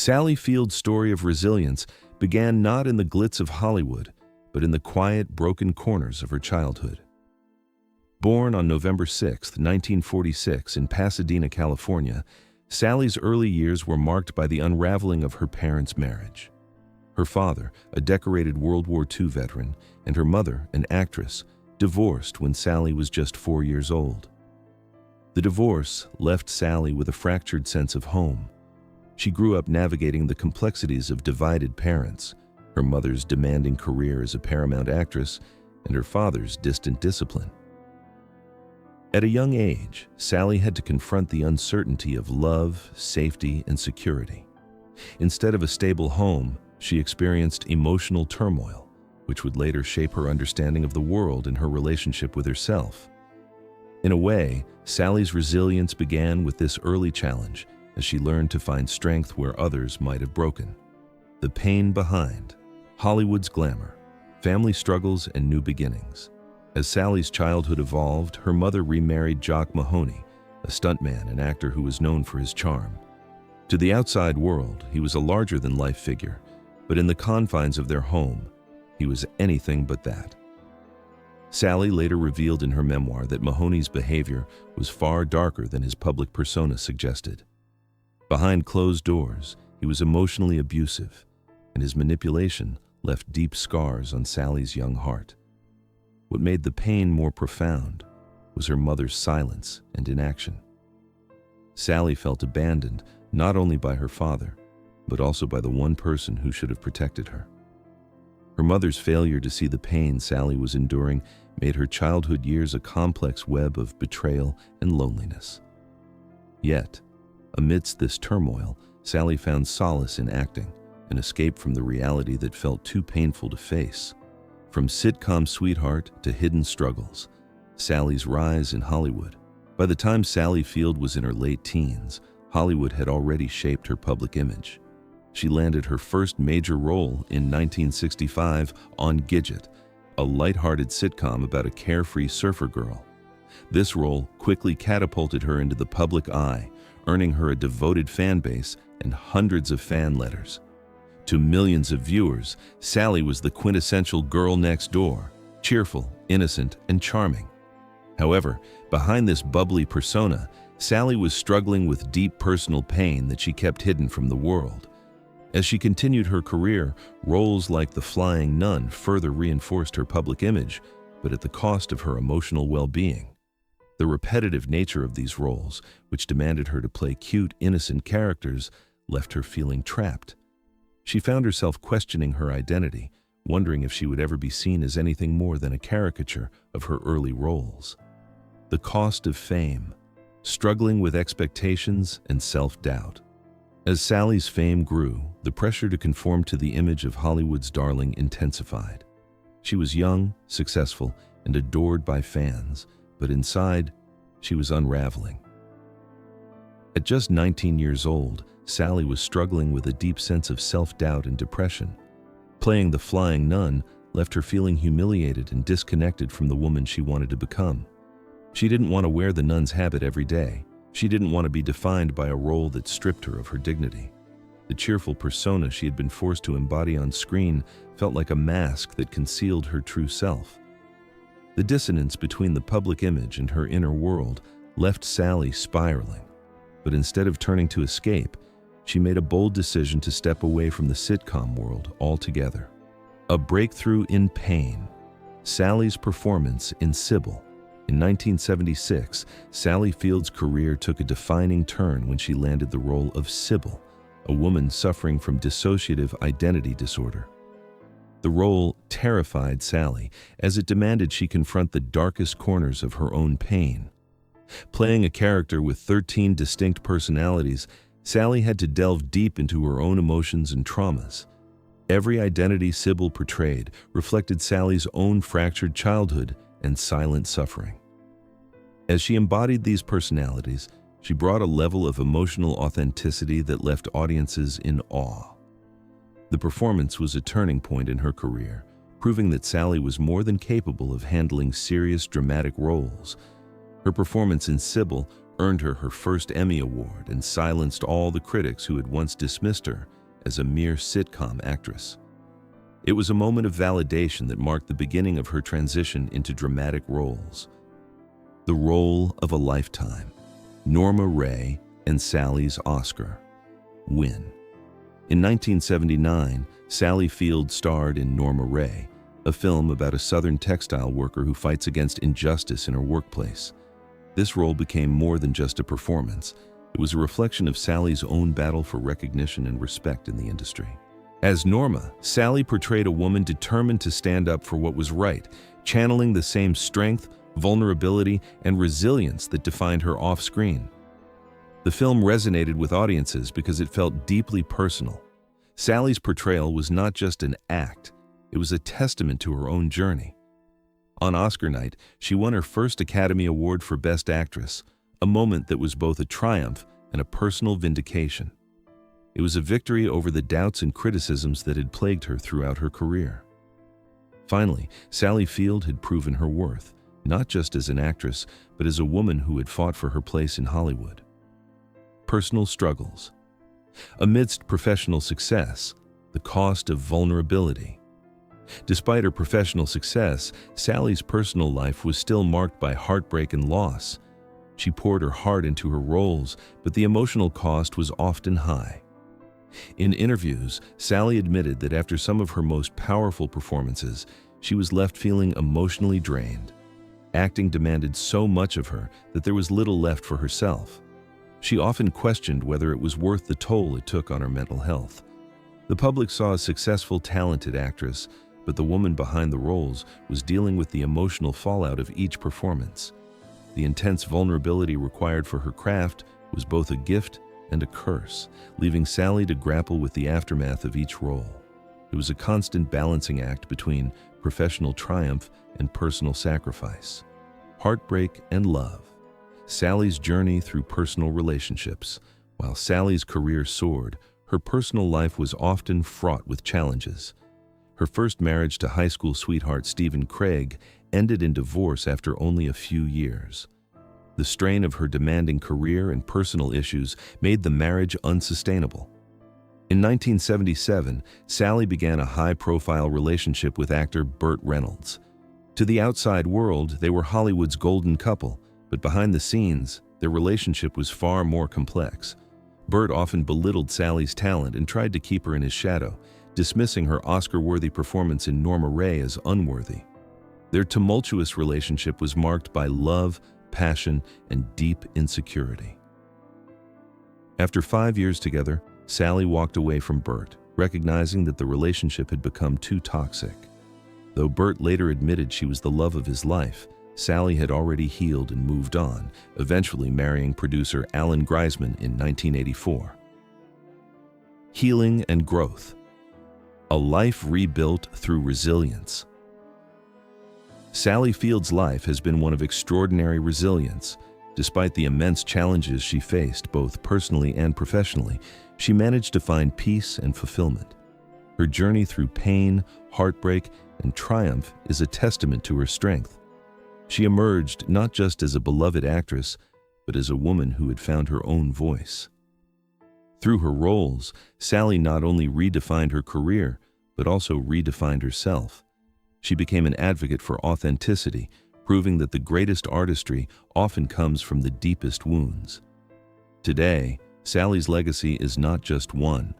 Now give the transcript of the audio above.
Sally Field's story of resilience began not in the glitz of Hollywood, but in the quiet, broken corners of her childhood. Born on November 6, 1946, in Pasadena, California, Sally's early years were marked by the unraveling of her parents' marriage. Her father, a decorated World War II veteran, and her mother, an actress, divorced when Sally was just 4 years old. The divorce left Sally with a fractured sense of home. She grew up navigating the complexities of divided parents, her mother's demanding career as a Paramount actress, and her father's distant discipline. At a young age, Sally had to confront the uncertainty of love, safety, and security. Instead of a stable home, she experienced emotional turmoil, which would later shape her understanding of the world and her relationship with herself. In a way, Sally's resilience began with this early challenge as she learned to find strength where others might have broken. The pain behind Hollywood's glamour, family struggles, and new beginnings. As Sally's childhood evolved, her mother remarried Jock Mahoney, a stuntman and actor who was known for his charm. To the outside world, he was a larger-than-life figure, but in the confines of their home, he was anything but that. Sally later revealed in her memoir that Mahoney's behavior was far darker than his public persona suggested. Behind closed doors, he was emotionally abusive, and his manipulation left deep scars on Sally's young heart. What made the pain more profound was her mother's silence and inaction. Sally felt abandoned not only by her father, but also by the one person who should have protected her. Her mother's failure to see the pain Sally was enduring made her childhood years a complex web of betrayal and loneliness. Yet, amidst this turmoil, Sally found solace in acting, an escape from the reality that felt too painful to face. From sitcom sweetheart to hidden struggles, Sally's rise in Hollywood. By the time Sally Field was in her late teens, Hollywood had already shaped her public image. She landed her first major role in 1965 on Gidget, a lighthearted sitcom about a carefree surfer girl. This role quickly catapulted her into the public eye, earning her a devoted fan base and hundreds of fan letters. To millions of viewers, Sally was the quintessential girl next door, cheerful, innocent, and charming. However, behind this bubbly persona, Sally was struggling with deep personal pain that she kept hidden from the world. As she continued her career, roles like the Flying Nun further reinforced her public image, but at the cost of her emotional well-being. The repetitive nature of these roles, which demanded her to play cute, innocent characters, left her feeling trapped. She found herself questioning her identity, wondering if she would ever be seen as anything more than a caricature of her early roles. The cost of fame, struggling with expectations and self-doubt. As Sally's fame grew, the pressure to conform to the image of Hollywood's darling intensified. She was young, successful, and adored by fans, but inside, she was unraveling. At just 19 years old, Sally was struggling with a deep sense of self-doubt and depression. Playing the Flying Nun left her feeling humiliated and disconnected from the woman she wanted to become. She didn't want to wear the nun's habit every day. She didn't want to be defined by a role that stripped her of her dignity. The cheerful persona she had been forced to embody on screen felt like a mask that concealed her true self. The dissonance between the public image and her inner world left Sally spiraling. But instead of turning to escape, she made a bold decision to step away from the sitcom world altogether. A breakthrough in pain. Sally's performance in Sybil. In 1976, Sally Field's career took a defining turn when she landed the role of Sybil, a woman suffering from dissociative identity disorder. The role terrified Sally, as it demanded she confront the darkest corners of her own pain. Playing a character with 13 distinct personalities, Sally had to delve deep into her own emotions and traumas. Every identity Sybil portrayed reflected Sally's own fractured childhood and silent suffering. As she embodied these personalities, she brought a level of emotional authenticity that left audiences in awe. The performance was a turning point in her career, proving that Sally was more than capable of handling serious, dramatic roles. Her performance in Sybil earned her her first Emmy Award, and silenced all the critics who had once dismissed her as a mere sitcom actress. It was a moment of validation that marked the beginning of her transition into dramatic roles. The role of a lifetime. Norma Rae and Sally's Oscar. Win. In 1979, Sally Field starred in Norma Rae, a film about a Southern textile worker who fights against injustice in her workplace. This role became more than just a performance. It was a reflection of Sally's own battle for recognition and respect in the industry. As Norma, Sally portrayed a woman determined to stand up for what was right, channeling the same strength, vulnerability, and resilience that defined her off-screen. The film resonated with audiences because it felt deeply personal. Sally's portrayal was not just an act, it was a testament to her own journey. On Oscar night, she won her first Academy Award for Best Actress, a moment that was both a triumph and a personal vindication. It was a victory over the doubts and criticisms that had plagued her throughout her career. Finally, Sally Field had proven her worth, not just as an actress, but as a woman who had fought for her place in Hollywood. Personal struggles. Amidst professional success, the cost of vulnerability. Despite her professional success, Sally's personal life was still marked by heartbreak and loss. She poured her heart into her roles, but the emotional cost was often high. In interviews, Sally admitted that after some of her most powerful performances, she was left feeling emotionally drained. Acting demanded so much of her that there was little left for herself. She often questioned whether it was worth the toll it took on her mental health. The public saw a successful, talented actress, but the woman behind the roles was dealing with the emotional fallout of each performance. The intense vulnerability required for her craft was both a gift and a curse, leaving Sally to grapple with the aftermath of each role. It was a constant balancing act between professional triumph and personal sacrifice. Heartbreak and love. Sally's journey through personal relationships. While Sally's career soared, her personal life was often fraught with challenges. Her first marriage to high school sweetheart Stephen Craig ended in divorce after only a few years. The strain of her demanding career and personal issues made the marriage unsustainable. In 1977, Sally began a high-profile relationship with actor Burt Reynolds. To the outside world, they were Hollywood's golden couple, but behind the scenes, their relationship was far more complex. Burt often belittled Sally's talent and tried to keep her in his shadow, dismissing her Oscar-worthy performance in Norma Rae as unworthy. Their tumultuous relationship was marked by love, passion, and deep insecurity. After 5 years together, Sally walked away from Burt, recognizing that the relationship had become too toxic. Though Burt later admitted she was the love of his life, Sally had already healed and moved on, eventually marrying producer Alan Greisman in 1984. Healing and growth. A life rebuilt through resilience. Sally Field's life has been one of extraordinary resilience. Despite the immense challenges she faced, both personally and professionally, she managed to find peace and fulfillment. Her journey through pain, heartbreak, and triumph is a testament to her strength. She emerged not just as a beloved actress, but as a woman who had found her own voice. Through her roles, Sally not only redefined her career, but also redefined herself. She became an advocate for authenticity, proving that the greatest artistry often comes from the deepest wounds. Today, Sally's legacy is not just one,